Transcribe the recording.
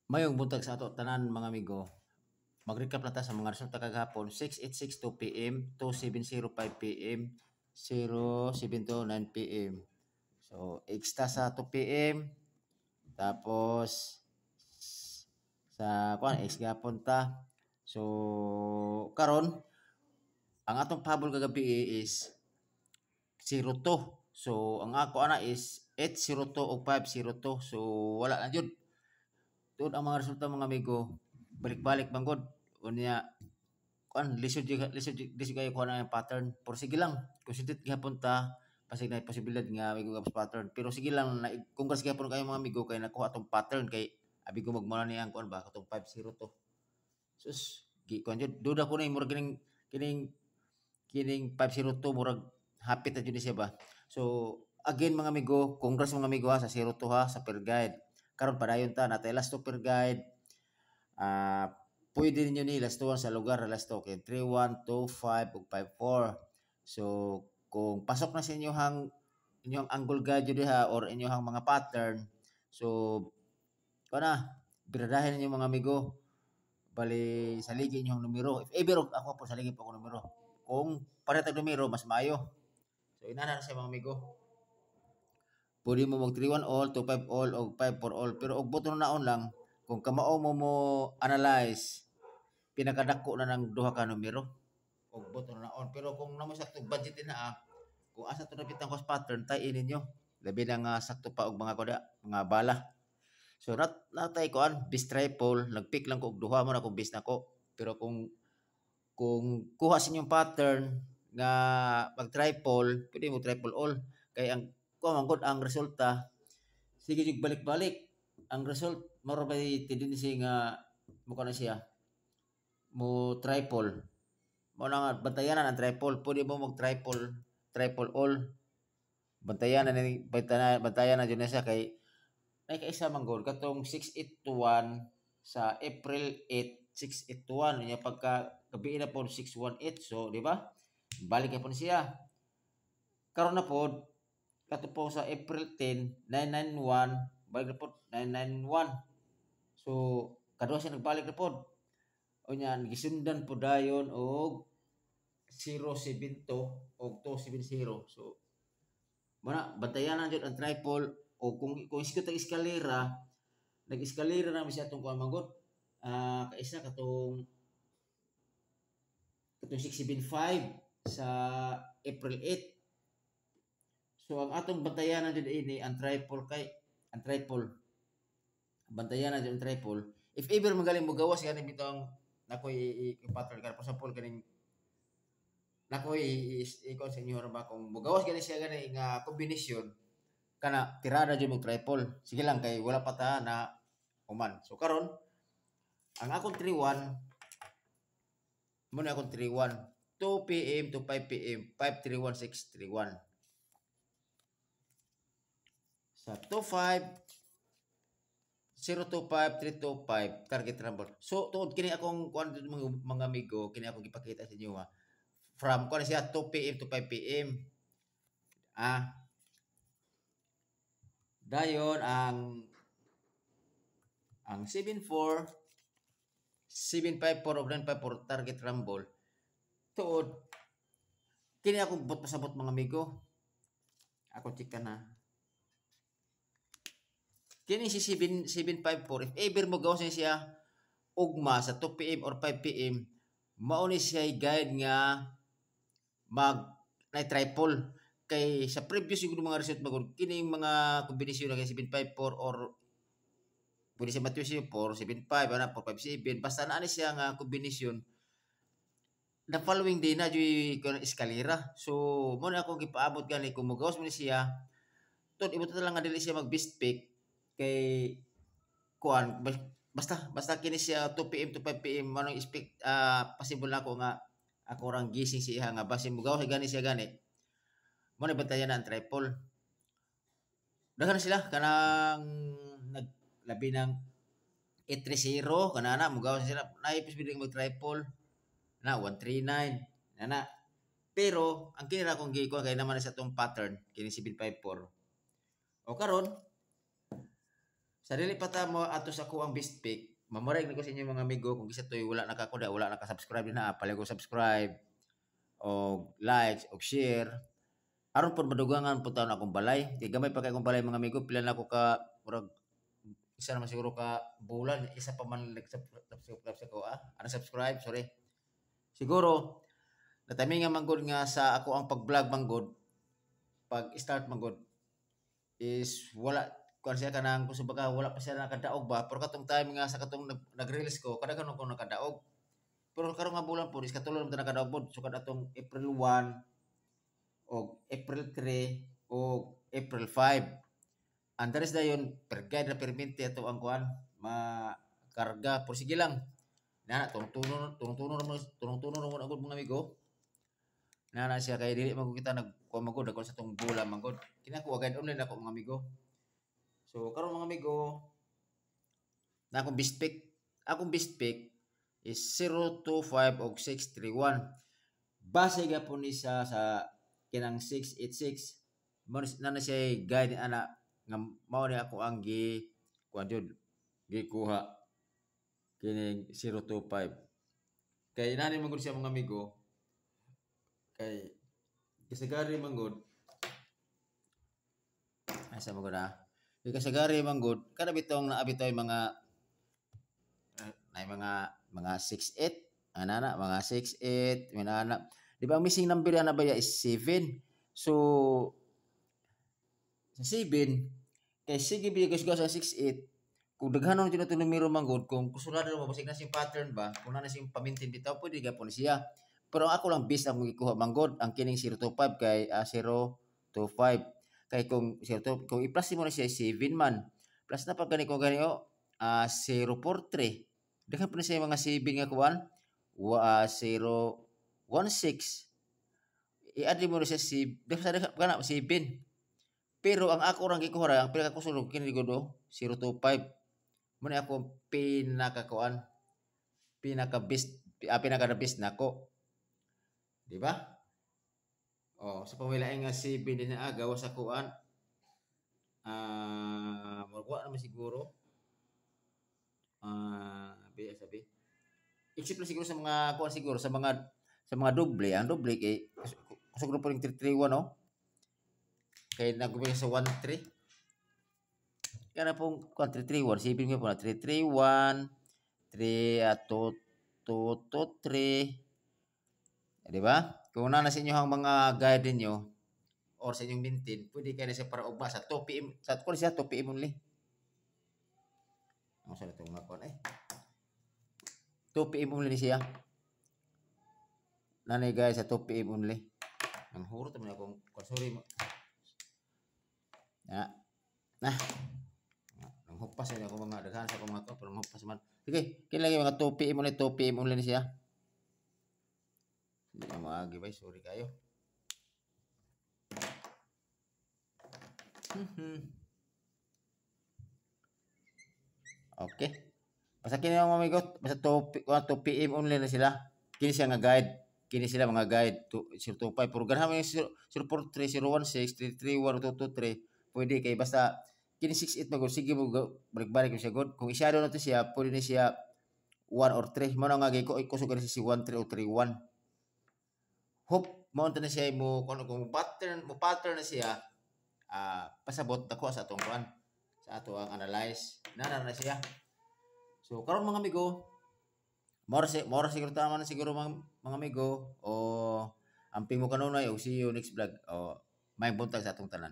Mayong buntag sa ato tanan mga amigo. Mag-recap na ta sa mga resulta kagahapon. 6:862 PM, 2:705 PM, 0:729 PM. So, extra sa 2 PM. Tapos sa kuan ex gapon ta. So, karon ang atong pahabol kagabi is 0-2. So, ang ako ana is 802 o 502. So, wala na jud. Tuod ang mga resulta mga amigo. Balik-balik banggod. Unya kuan lisod kayo kuan ang pattern. Pero sige lang. Kung sidit gihapon ta pasig na posibilidad nga may gugap pattern. Pero sige lang na congrats gihapon kayo mga amigo kay nakuha atong pattern kay abi ko magmula ni ang kuan ba katong 502. Sus, gi kuan jud duda ko na murag kining 502 murag hapit na jud ni siya ba. So again mga amigo, congrats mga amigo ha, sa 02 ha sa per guide. Karon padayon ta natay last to per guide. Pwede ninyo ni lastuhan sa lugar na lasto kay 3125 ug 54. So kung pasok na sa inyong angle guide diha or inyong mga pattern, so kana biradahin ninyo mga amigo. Bali saligi inyong numero. If ever ako po saligi po ako numero. Kung pareha tag numero mas maayo. So inana na sa mga amigo. Pwede mo mag 3-1 all, 2-5 all, o 5-4 all. Pero og buto na naon lang, kung kamao mo analyze, pinakadako na ng duha ka numero. Og buto na naon. Pero kung namo sakto budget na kung asa to napitang cost pattern, tay ninyo. Labi na nga sakto pa og mga kuda, mga bala. So natay ko bis triple, nagpick lang ko og duha mo na kung bis nako. Pero kung kuha sa inyong pattern nga pag triple, pwede mo triple all. Kay ang kung ang resulta sige jud balik-balik. Ang result maro ba tendency nga mo na siya mo triple. Mo na nga bantayan ang triple, pwede mo mag triple all. Bantayan na jud na siya kay ay kaisa man gol katong 6821 sa April 8, 6821 niya pagka gabi na po 618. So di ba? Balik na po siya. Karon na po kato po sa April 10, 991, balik na po 991. So kadua siya nagbalik na po. O niyan gisundan po dayon og 072 og 270. So muna bantayan na jud ang triple o kung isko tag eskalera, nag-eskalera na siya atong kuan magot. Kaisa katong 675 sa April 8. So ang atong bantayan na jud ini ang triple kay ang triple. Bantayan na jud ang triple. If ever magaling mo gawas gani bitong nakoy i-pattern ka for example kaning nakoy ikon sa inyo ba kung mugawas gani siya gani nga kombinasyon kana tirada jud mo triple. Sige lang kay wala pa ta na uman. So karon ang akong 31 mo na akong 31 2 PM to 5 PM 531631 sa 25 025 325 target rumble. So tuod kini akong kuan mga amigo, kini akong gipakita sa inyo from kuan siya 2 PM to 5 PM. Dayon ang 74 754 of 954 target rumble. Tuod kini akong bot pasabot mga amigo. Ako check na. Kini si 7754 if ever mo gawas siya ugma sa 2 PM or 5 PM, mao ni siya guide nga mag na triple kay sa previous yung mga result magod kining mga kombinasyon na kay 754 or pwede siya matwis 475 ana 457 basta na ni siya nga kombinasyon the following day na joy ko eskalera. So mo na ako gipaabot gani kung mogawas mo ni siya tod imo ta lang nga dili siya mag best pick kay kuan basta kini siya 2 PM to 5 PM manong expect possible na ako nga ako rang gising siya nga base mugaw gani siya gani mo na bantayan ang triple. Daghan sila kanang naglabi ng 830 kanana mugaw sila na posibilidad mag triple na 139 nana. Pero ang kinira kong gikuha kay naman sa tong pattern kini 754 o karon Sa dili pa ta mo ato sa ko ang best pick, mamoreg ni ko sa inyo mga amigo kung gisa toy wala nakakuda, wala naka-subscribe din na, palago subscribe o likes o share. Aron pod madugangan po taon akong balay. Kay gamay pa kay akong balay mga amigo, pila na ako ka murag isa naman siguro ka bulan, isa pa man subscribe sa ko ano subscribe, sorry. Siguro natamingan man gud nga sa ako ang pag-vlog man gud, pag start man gud is wala kuan siya kanang kusubaga wala pa siya nakadaog ba pero katong time nga sa katong nag-release ko kada kanon ko nakadaog pero karon nga bulan po is katulon ta nakadaog pod so kada atong April 1 o April 3 o April 5 andares dayon per guide na permente ato ang kuan makarga por sige lang na tunong-tunon mo agud mga amigo na siya kay dili man kita nagkuha magud ako sa tong bulan magud kinakuha guide online ako mga amigo. So karon mga amigo, na akong best pick is 025 og 631. Base gapon ni sa kinang 686. Mo na siya guide ana nga mao ni ako ang kuan jud gikuha kining 025. Kay nani man gud siya mga amigo. Kay kasagari man gud asa mo gud Di kasagari man gud kada bitong naabitoy mga mga 68 anana mga 68 minana di ba ang missing number na ba is 7 so sa 7 kay sige bigay ko sa 68 kung daghanon jud nato numero man gud kung kusunod mo basig na sing pattern ba kung na sing pamintin bitaw pwede gapon siya pero ako lang bis ang gikuha man gud ang kining 025 kay 025 kay kung kung i-plus mo na siya 7 man plus na pag gani ko gani 043 daghan pa na siya mga 7 nga kuan 016 i-add mo na siya daghan kana 7 pero ang ako rang gikuha ang pinaka kusulog kini gud 025 mo na ako pinaka kuan pinaka best pinaka the best nako di ba sa pamilaing nga 7 din na gawa sa kuan magwa naman siguro sabi except lang siguro sa mga kuan siguro sa mga doble ang doble kay kusog po ring 331 kay nagubay sa 13 kana pong kuan 331 sipin mo po na 331 3 3 di ba kung na sa inyo ang mga guide niyo or sa inyong maintain, pwede kayo na siya para ugma sa 2 PM. Sa kung siya 2 PM only. Ang sa itong mga kuan 2 PM only siya. Nanay guys sa 2 PM only. Ang hurot man akong sorry mo. Nah. Ang hupas niya ako mga daghan sa akong mga pero hupas man. Sige, kailan mga 2 PM only, 2 PM only siya. Hindi na maagi ba, sorry kayo. Okay. Basta kini mga amigo, basta 2 PM only na sila. Kini siya nga guide. Kini sila mga guide 025 pero ganahan mo yung 043 016 331 223 pwede kay basta kini 68 magod sige mo balik-balik siya god kung i-shadow na to siya pwede ni siya 1 or 3 mo na nga gay ko kusog na si 13 o 31 hope mo na siya mo kung pattern na siya pasabot dako sa atong kuan sa ato ang analyze na siya so karon mga amigo more siguro tama na siguro mga amigo o amping mo kanunay o see you next vlog o may buntag sa atong tanan